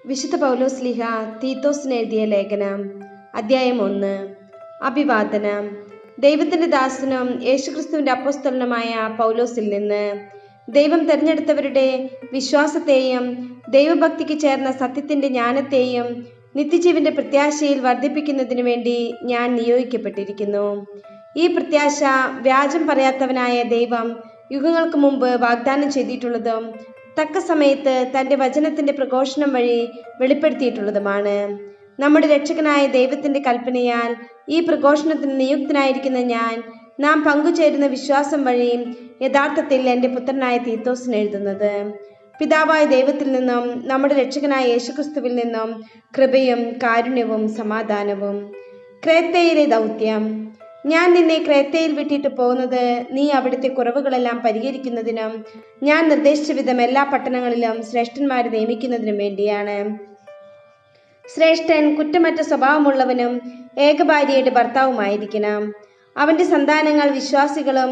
വിശുദ്ധ പൗലോസ്ലീഹ തീത്തോസിന് എഴുതിയ ലേഖനം അധ്യായം 1. അഭിവാദനം. ദൈവത്തിന്റെ ദാസനും യേശുക്രിസ്തുവിന്റെ അപ്പോസ്തലനുമായ പൗലോസിൽ നിന്ന് ദൈവം തെരഞ്ഞെടുത്തവരുടെ വിശ്വാസത്തെയും ദൈവഭക്തിക്ക് ചേർന്ന സത്യത്തിന്റെ ജ്ഞാനത്തെയും നിത്യജീവന്റെ പ്രത്യാശയിൽ വർദ്ധിപ്പിക്കുന്നതിനു വേണ്ടി ഞാൻ നിയോഗിക്കപ്പെട്ടിരിക്കുന്നു. ഈ പ്രത്യാശ വ്യാജം പറയാത്തവനായ ദൈവം യുഗങ്ങൾക്ക് മുമ്പ് വാഗ്ദാനം ചെയ്തിട്ടുള്ളതും തക്ക സമയത്ത് തൻ്റെ വചനത്തിന്റെ പ്രഘോഷണം വഴി വെളിപ്പെടുത്തിയിട്ടുള്ളതുമാണ്. നമ്മുടെ രക്ഷകനായ ദൈവത്തിന്റെ കൽപ്പനയാൽ ഈ പ്രഘോഷണത്തിന് നിയുക്തനായിരിക്കുന്ന നാം പങ്കുചേരുന്ന വിശ്വാസം വഴി യഥാർത്ഥത്തിൽ എൻ്റെ പുത്രനായ തീത്തോസിന് എഴുതുന്നത്. പിതാവായ ദൈവത്തിൽ നിന്നും നമ്മുടെ രക്ഷകനായ യേശുക്രിസ്തുവിൽ നിന്നും കൃപയും കാരുണ്യവും സമാധാനവും. ക്രേത്തയിലെ ദൗത്യം. ഞാൻ നിന്നെ ക്രേത്തയിൽ വിട്ടിട്ട് പോകുന്നത് നീ അവിടുത്തെ കുറവുകളെല്ലാം പരിഹരിക്കുന്നതിനും ഞാൻ നിർദ്ദേശിച്ച വിധം എല്ലാ പട്ടണങ്ങളിലും ശ്രേഷ്ഠന്മാരെ നിയമിക്കുന്നതിനും വേണ്ടിയാണ്. ശ്രേഷ്ഠൻ കുറ്റമറ്റ സ്വഭാവമുള്ളവനും ഏകഭാര്യയുടെ ഭർത്താവുമായിരിക്കണം. അവന്റെ സന്താനങ്ങൾ വിശ്വാസികളും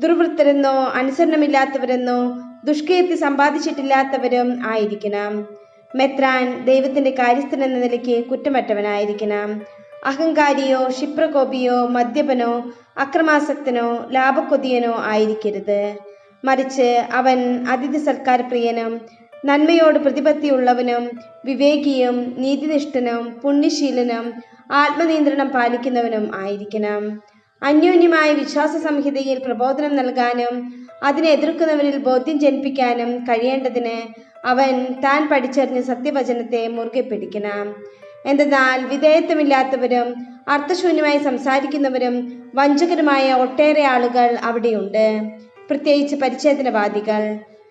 ദുർവൃത്തരെന്നോ അനുസരണമില്ലാത്തവരെന്നോ ദുഷ്കീർത്തി സമ്പാദിച്ചിട്ടില്ലാത്തവരും ആയിരിക്കണം. മെത്രാൻ ദൈവത്തിന്റെ കാര്യസ്ഥൻ എന്ന നിലയ്ക്ക് കുറ്റമറ്റവനായിരിക്കണം. അഹങ്കാരിയോ ക്ഷിപ്രകോപിയോ മദ്യപനോ അക്രമാസക്തനോ ലാഭക്കൊതിയനോ ആയിരിക്കരുത്. മറിച്ച് അവൻ അതിഥി സൽക്കാരപ്രിയനും നന്മയോട് പ്രതിപത്തിയുള്ളവനും വിവേകിയും നീതിനിഷ്ഠനും പുണ്യശീലനും ആത്മനിയന്ത്രണം പാലിക്കുന്നവനും ആയിരിക്കണം. അന്യോന്യമായ വിശ്വാസ സംഹിതയിൽ പ്രബോധനം നൽകാനും അതിനെ എതിർക്കുന്നവരിൽ ബോധ്യം ജനിപ്പിക്കാനും കഴിയേണ്ടതിന് അവൻ താൻ പഠിച്ചറിഞ്ഞ സത്യവചനത്തെ മുറുകെ പിടിക്കണം. എന്തെന്നാൽ വിധേയത്വമില്ലാത്തവരും അർത്ഥശൂന്യമായി സംസാരിക്കുന്നവരും വഞ്ചകരുമായ ഒട്ടേറെ ആളുകൾ അവിടെയുണ്ട്, പ്രത്യേകിച്ച് പരിച്ഛേദനവാദികൾ.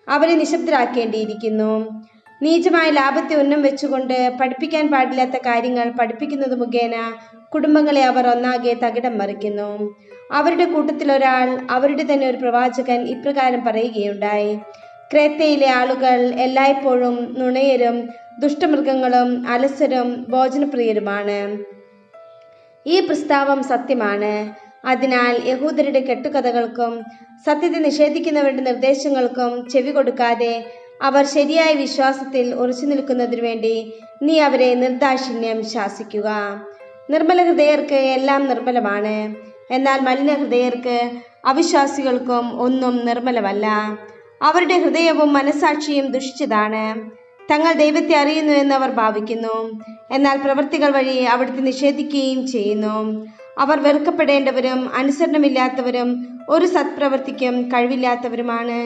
അവരെ നിശബ്ദരാക്കേണ്ടിയിരിക്കുന്നു. നീചമായ ലാഭത്തെ ഉന്നം വെച്ചുകൊണ്ട് പഠിപ്പിക്കാൻ പാടില്ലാത്ത കാര്യങ്ങൾ പഠിപ്പിക്കുന്നത് മുഖേന കുടുംബങ്ങളെ അവർ ഒന്നാകെ തകിടം മറിക്കുന്നു. അവരുടെ കൂട്ടത്തിലൊരാൾ, അവരുടെ തന്നെ ഒരു പ്രവാചകൻ, ഇപ്രകാരം പറയുകയുണ്ടായി: ക്രേത്തയിലെ ആളുകൾ എല്ലായ്പ്പോഴും നുണയരും ദുഷ്ടമൃഗങ്ങളും അലസരും ഭോജനപ്രിയരുമാണ്. ഈ പ്രസ്താവം സത്യമാണ്. അതിനാൽ യഹൂദരുടെ കെട്ടുകഥകൾക്കും സത്യത്തെ നിഷേധിക്കുന്നവരുടെ നിർദ്ദേശങ്ങൾക്കും ചെവി കൊടുക്കാതെ അവർ ശരിയായ വിശ്വാസത്തിൽ ഉറച്ചു നിൽക്കുന്നതിനു വേണ്ടി നീ അവരെ നിർദാക്ഷിണ്യം ശാസിക്കുക. നിർമ്മല ഹൃദയർക്ക് എല്ലാം നിർമ്മലമാണ്, എന്നാൽ മലിന ഹൃദയർക്ക് അവിശ്വാസികൾക്കും ഒന്നും നിർമ്മലമല്ല. അവരുടെ ഹൃദയവും മനസാക്ഷിയും ദുഷിച്ചതാണ്. തങ്ങൾ ദൈവത്തെ അറിയുന്നു എന്ന് അവർ ഭാവിക്കുന്നു, എന്നാൽ പ്രവൃത്തികൾ വഴി അവിടുത്തെ നിഷേധിക്കുകയും ചെയ്യുന്നു. അവർ വെറുക്കപ്പെടേണ്ടവരും അനുസരണമില്ലാത്തവരും ഒരു സത്പ്രവൃത്തിക്കും കഴിവില്ലാത്തവരുമാണ്.